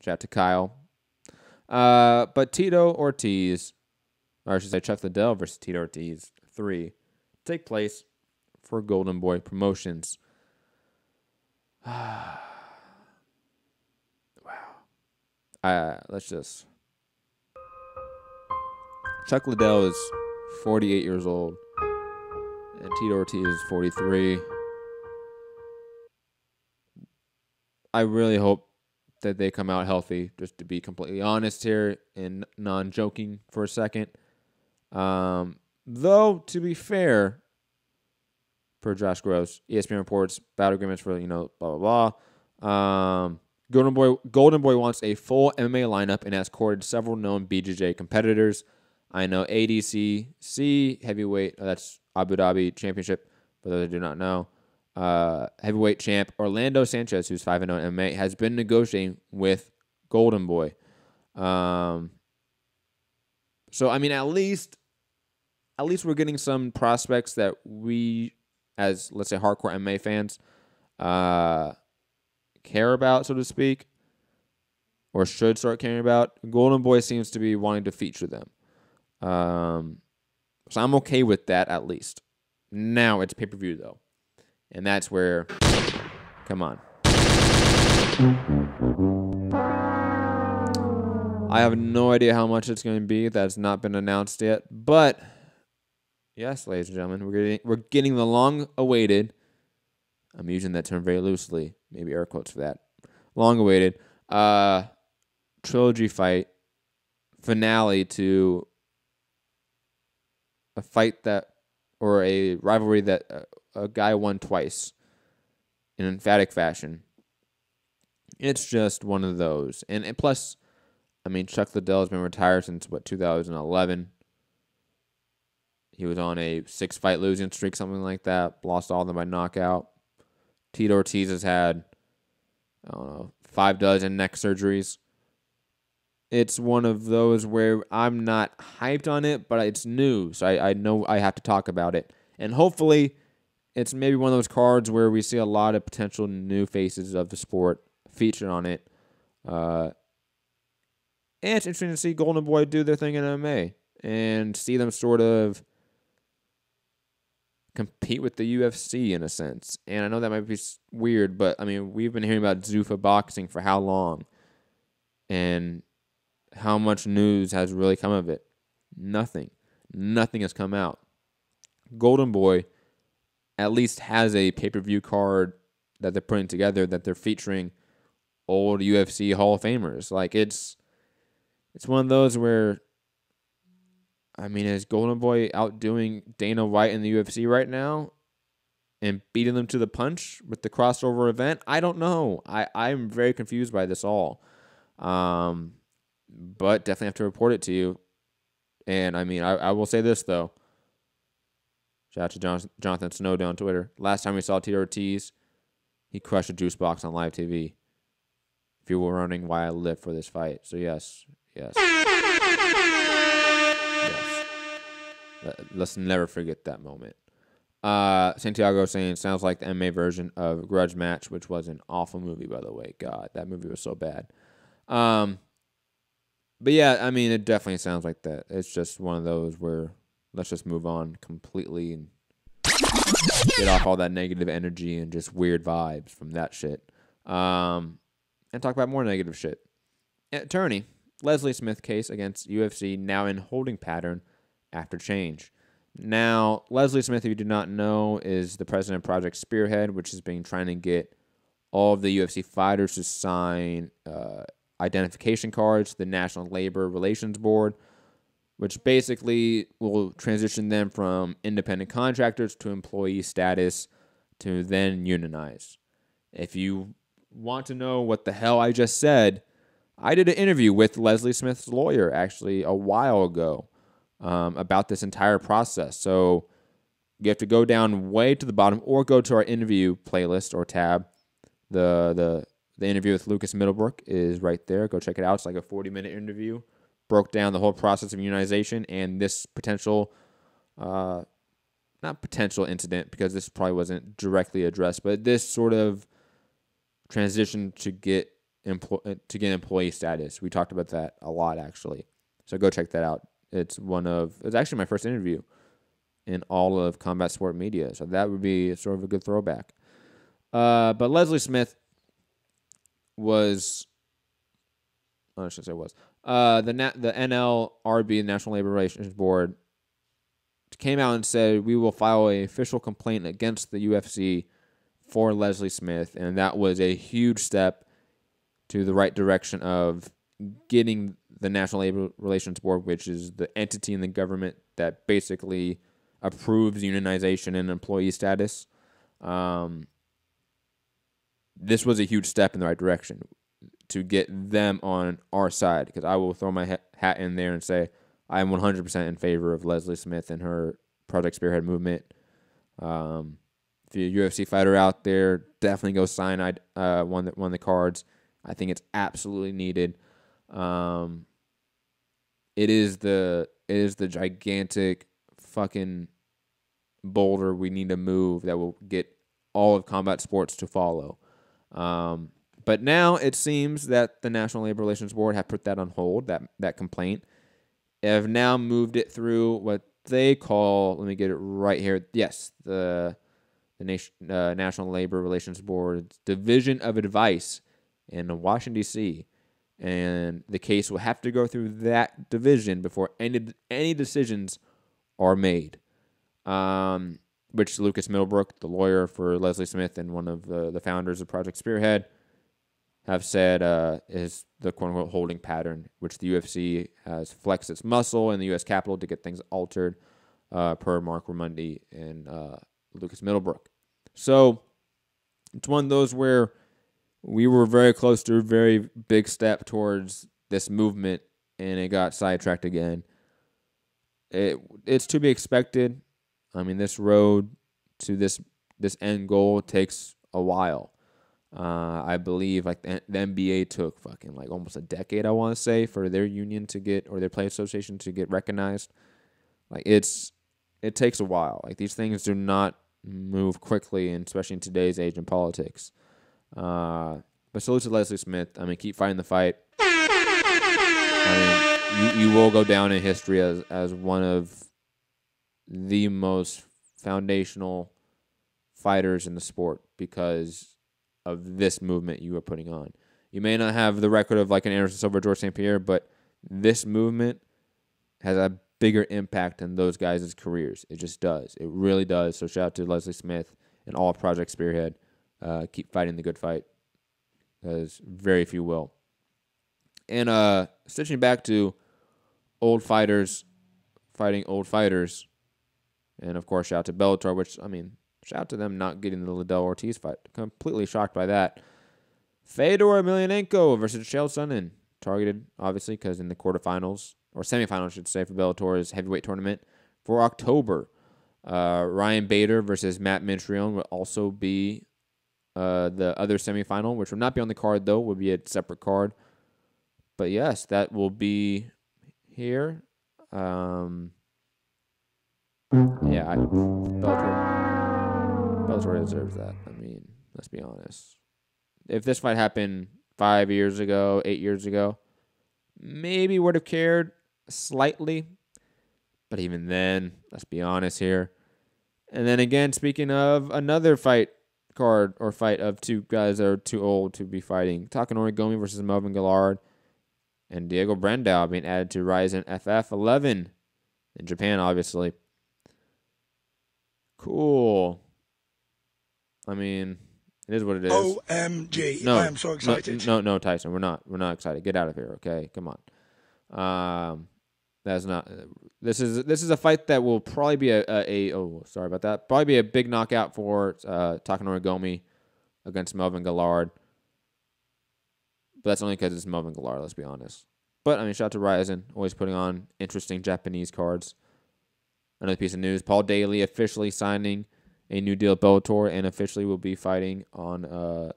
Shout out to Kyle. But Tito Ortiz, or I should say Chuck Liddell versus Tito Ortiz 3, take place for Golden Boy Promotions. Wow. Let's just... Chuck Liddell is 48 years old, and Tito Ortiz is 43. I really hope that they come out healthy, just to be completely honest here and non-joking for a second. Though, to be fair, per Josh Gross, ESPN reports battle agreements for, blah, blah, blah. Golden Boy wants a full MMA lineup and has courted several known BJJ competitors. I know ADCC heavyweight, that's Abu Dhabi Championship, for those that do not know. Heavyweight champ Orlando Sanchez, who's 5-0 in MMA, has been negotiating with Golden Boy. So I mean, at least we're getting some prospects that we, as let's say hardcore MMA fans, care about, so to speak, or should start caring about. Golden Boy seems to be wanting to feature them. So I'm okay with that, at least. Now it's pay-per-view, though. And that's where, come on. I have no idea how much it's going to be. That's not been announced yet. But, yes, ladies and gentlemen, we're getting the long-awaited, I'm using that term very loosely, maybe air quotes for that, long-awaited trilogy fight finale to a fight that, or a rivalry that a guy won twice in emphatic fashion. It's just one of those. And plus, I mean, Chuck Liddell has been retired since, 2011. He was on a 6-fight losing streak, something like that. Lost all of them by knockout. Tito Ortiz has had, 5 dozen neck surgeries. It's one of those where I'm not hyped on it, but it's new, so I know I have to talk about it. And hopefully, it's maybe one of those cards where we see a lot of potential new faces of the sport featured on it. And it's interesting to see Golden Boy do their thing in MMA and see them sort of compete with the UFC in a sense. And I know that might be weird, but I mean, we've been hearing about Zuffa boxing for how long? And how much news has really come of it? Nothing. Nothing has come out. Golden Boy at least has a pay-per-view card that they're putting together that they're featuring old UFC Hall of Famers. Like, it's one of those where, I mean, is Golden Boy outdoing Dana White in the UFC right now and beating them to the punch with the crossover event? I don't know. I'm very confused by this all. But definitely have to report it to you. And, I mean, I will say this, though. Shout out to Jonathan Snowden on Twitter. Last time we saw Tito Ortiz, he crushed a juice box on live TV. If you were wondering why I live for this fight. So, yes. Let's never forget that moment. Santiago saying, sounds like the MMA version of Grudge Match, which was an awful movie, by the way. God, that movie was so bad. But yeah, I mean, it definitely sounds like that. It's just one of those where let's just move on completely and get off all that negative energy and just weird vibes from that shit. And talk about more negative shit. Attorney, Leslie Smith case against UFC now in holding pattern after change. Now, Leslie Smith, if you do not know, is the president of Project Spearhead, which has been trying to get all of the UFC fighters to sign identification cards to the National Labor Relations Board, which basically will transition them from independent contractors to employee status to then unionize. If you want to know what the hell I just said, I did an interview with Leslie Smith's lawyer actually a while ago about this entire process. So you have to go down way to the bottom or go to our interview playlist or tab. The interview with Lucas Middlebrook is right there. Go check it out. It's like a 40-minute interview. Broke down the whole process of unionization and this potential, not potential incident because this probably wasn't directly addressed, but this sort of transition to get employee status. We talked about that a lot, actually. So go check that out. It's actually my first interview in all of combat sport media. So that would be sort of a good throwback. But Leslie Smith was, I should say was, the NLRB, the National Labor Relations Board, came out and said, we will file an official complaint against the UFC for Leslie Smith. And that was a huge step to the right direction of getting the National Labor Relations Board, which is the entity in the government that basically approves unionization and employee status. This was a huge step in the right direction to get them on our side, because I will throw my hat in there and say I am 100% in favor of Leslie Smith and her Project Spearhead movement. If you're a UFC fighter out there, definitely go sign one of the cards. I think it's absolutely needed. It is the gigantic fucking boulder we need to move that will get all of combat sports to follow. But now it seems that the National Labor Relations Board have put that on hold, that complaint. They have now moved it through what they call, let me get it right here. Yes, the National Labor Relations Board Division of Advice in Washington, D.C., and the case will have to go through that division before any decisions are made. Which Lucas Middlebrook, the lawyer for Leslie Smith and one of the founders of Project Spearhead, have said is the quote-unquote holding pattern, which the UFC has flexed its muscle in the U.S. Capitol to get things altered, per Mark Ramundi and Lucas Middlebrook. So it's one of those where we were very close to a very big step towards this movement, and it got sidetracked again. It's to be expected. I mean, this road to this end goal takes a while. I believe like the NBA took fucking like almost a decade, I want to say, for their union to get, or their play association to get recognized. Like it takes a while. Like these things do not move quickly, and especially in today's age in politics. But salute to Leslie Smith. I mean, keep fighting the fight. I mean, you will go down in history as one of the most foundational fighters in the sport because of this movement you are putting on. You may not have the record of like an Anderson Silva, George St. Pierre, but this movement has a bigger impact on those guys' careers. It just does. It really does. So shout out to Leslie Smith and all of Project Spearhead. Keep fighting the good fight, because very few will. And switching back to old fighters fighting old fighters, and of course shout out to Bellator, which, I mean, shout out to them not getting the Liddell Ortiz fight. Completely shocked by that. Fedor Emelianenko versus Chael Sonnen. Targeted, obviously, because in the quarterfinals, or semifinals, I should say, for Bellator's heavyweight tournament for October. Ryan Bader versus Matt Mitrione will also be the other semifinal, which will not be on the card, though. Will be a separate card. But yes, that will be here. Bellator deserves that. I mean, let's be honest. If this fight happened 5 years ago, 8 years ago, maybe would have cared slightly. But even then, let's be honest here. And then again, speaking of another fight card or fight of two guys that are too old to be fighting, Takanori Gomi versus Melvin Gillard, and Diego Brandao being added to Ryzen FF11 in Japan, obviously. Cool. I mean, it is what it is. OMG. I am so excited. No, Tyson, we're not excited. Get out of here, okay? Come on. That's not. This is a fight that will probably be probably be a big knockout for Takanori Gomi against Melvin Gillard. But that's only because it's Melvin Gillard, let's be honest. But, I mean, shout out to Ryzen, always putting on interesting Japanese cards. Another piece of news, Paul Daly officially signing a new deal at Bellator and officially will be fighting on the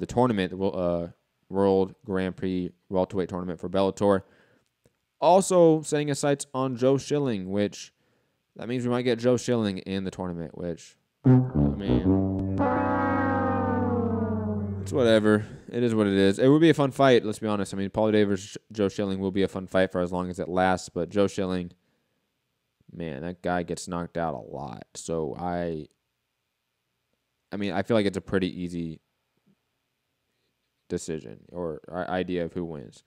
tournament, the World Grand Prix welterweight tournament for Bellator. Also setting his sights on Joe Schilling, which that means we might get Joe Schilling in the tournament, which, I mean, It's whatever. It is what it is. It would be a fun fight, let's be honest. I mean, Paulie Day versus Joe Schilling will be a fun fight for as long as it lasts, but Joe Schilling, man, that guy gets knocked out a lot. So I feel like it's a pretty easy decision or idea of who wins.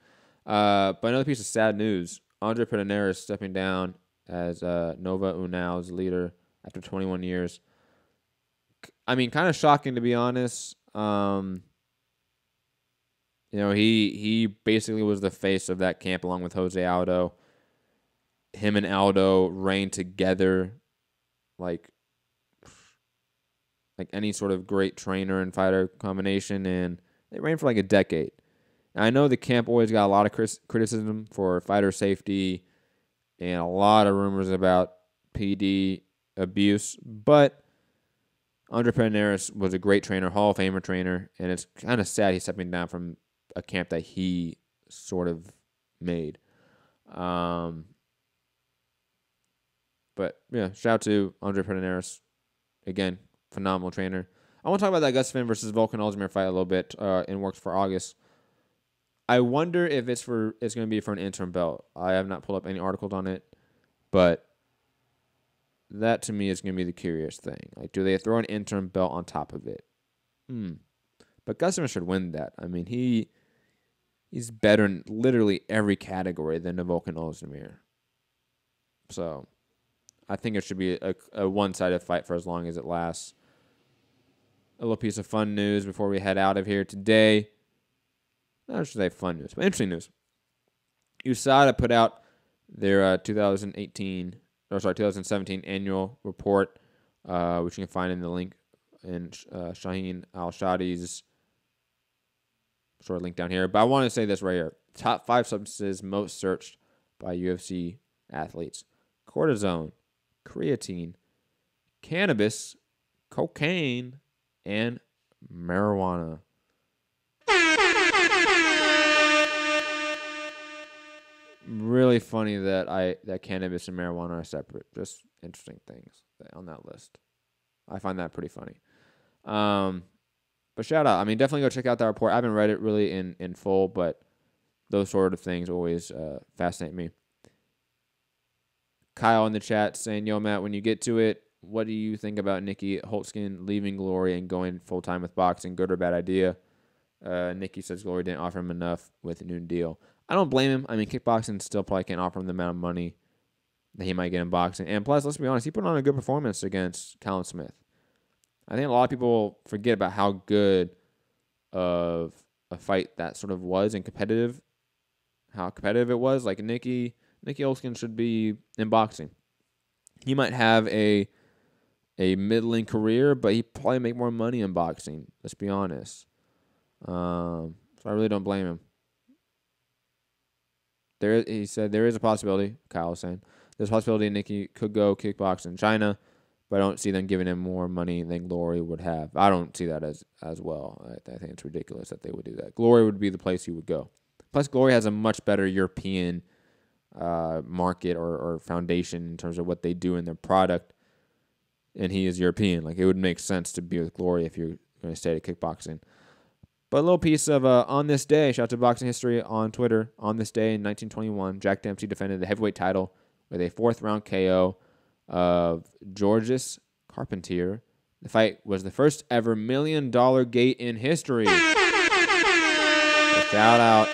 But another piece of sad news, Andre Pedernera stepping down as Nova Unau's leader after 21 years. I mean, kind of shocking, to be honest. He basically was the face of that camp along with Jose Aldo. Him and Aldo reigned together like any sort of great trainer and fighter combination, and they reigned for like a decade. And I know the camp always got a lot of criticism for fighter safety and a lot of rumors about PD abuse, but Andre Pedernera was a great trainer, Hall of Famer trainer, and it's kind of sad he's stepping down from a camp that he sort of made. But yeah, shout out to Andre Pedernera. Again, phenomenal trainer. I want to talk about that Gustafsson versus Volkan Ozdemir fight a little bit in works for August. I wonder if it's going to be for an interim belt. I have not pulled up any articles on it, but that to me is going to be the curious thing. Like, do they throw an interim belt on top of it? But Gustafsson should win that. I mean, he's better in literally every category than Volkan Ozdemir. So I think it should be a one-sided fight for as long as it lasts. A little piece of fun news before we head out of here today. Not should say fun news, but interesting news. USADA put out their 2017 annual report, which you can find in the link in Shaheen Al-Shadi's sort of link down here. But I want to say this right here. Top 5 substances most searched by UFC athletes. Cortisone, creatine, cannabis, cocaine, and marijuana. Really funny that cannabis and marijuana are separate. Just interesting things on that list. I find that pretty funny. But shout out. I mean, definitely go check out that report. I haven't read it really in full, but those sort of things always fascinate me. Kyle in the chat saying, yo, Matt, when you get to it, what do you think about Nikki Holtzkin leaving Glory and going full-time with boxing? Good or bad idea? Nikki says Glory didn't offer him enough with a new deal. I don't blame him. I mean, kickboxing still probably can't offer him the amount of money that he might get in boxing. And plus, let's be honest, he put on a good performance against Callum Smith. I think a lot of people forget about how good of a fight that sort of was and how competitive it was. Like Nikki Holtzkin should be in boxing. He might have a middling career, but he probably make more money in boxing. Let's be honest. So I really don't blame him. He said there is a possibility, Kyle was saying, there's a possibility Nikki could go kickbox in China, but I don't see them giving him more money than Glory would have. I don't see that as well. I think it's ridiculous that they would do that. Glory would be the place he would go. Plus, Glory has a much better European market or foundation in terms of what they do in their product, and he is European. Like, it would make sense to be with Glory if you're going to stay at kickboxing. But a little piece of on this day, shout out to Boxing History on Twitter. On this day in 1921, Jack Dempsey defended the heavyweight title with a 4th-round KO of Georges Carpentier. The fight was the first ever $1 million gate in history. So shout out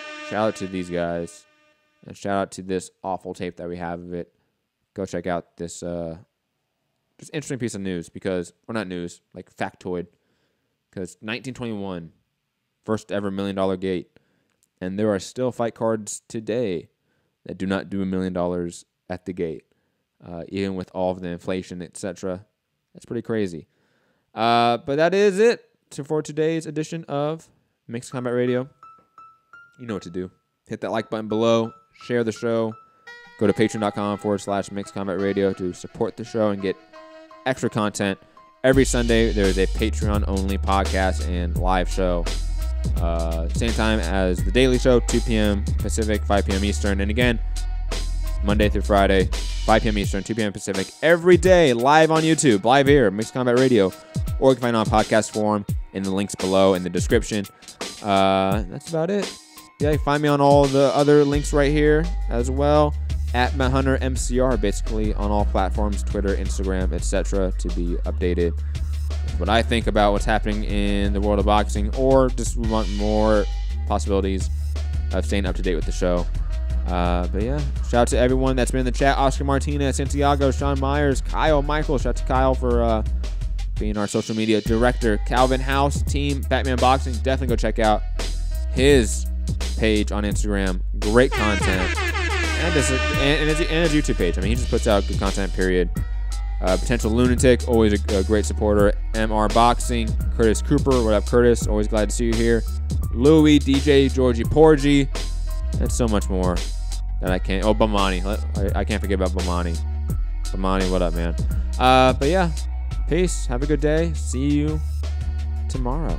to these guys, and shout out to this awful tape that we have of it. Go check out this just interesting piece of news or not news, like factoid, because 1921. First ever $1 million gate. And there are still fight cards today that do not do $1 million at the gate. Even with all of the inflation, etc. That's pretty crazy. But that is it for today's edition of Mixed Combat Radio. You know what to do. Hit that like button below. Share the show. Go to patreon.com/Mixed Combat Radio to support the show and get extra content. Every Sunday, there is a Patreon-only podcast and live show. Same time as the Daily Show, 2 p.m. Pacific, 5 p.m. Eastern. And again, Monday through Friday, 5 p.m. Eastern, 2 p.m. Pacific. Every day, live on YouTube, live here, Mixed Combat Radio. Or you can find it on podcast form in the links below in the description. That's about it. Yeah, you find me on all the other links right here as well. At Matt Hunter MCR, basically on all platforms, Twitter, Instagram, etc., to be updated with what I think about what's happening in the world of boxing, or just want more possibilities of staying up to date with the show. But yeah, shout out to everyone that's been in the chat. Oscar Martinez, Santiago, Sean Myers, Kyle Michael. Shout out to Kyle for being our social media director. Calvin House, team Batman Boxing. Definitely go check out his page on Instagram. Great content. And his YouTube page. I mean, he just puts out good content, period. Potential Lunatic, always a great supporter. MR Boxing, Curtis Cooper. What up, Curtis? Always glad to see you here. Louie, DJ, Georgie Porgy, and so much more that I can't. Oh, Bamani. I can't forget about Bamani. Bamani, what up, man? But yeah, peace. Have a good day. See you tomorrow.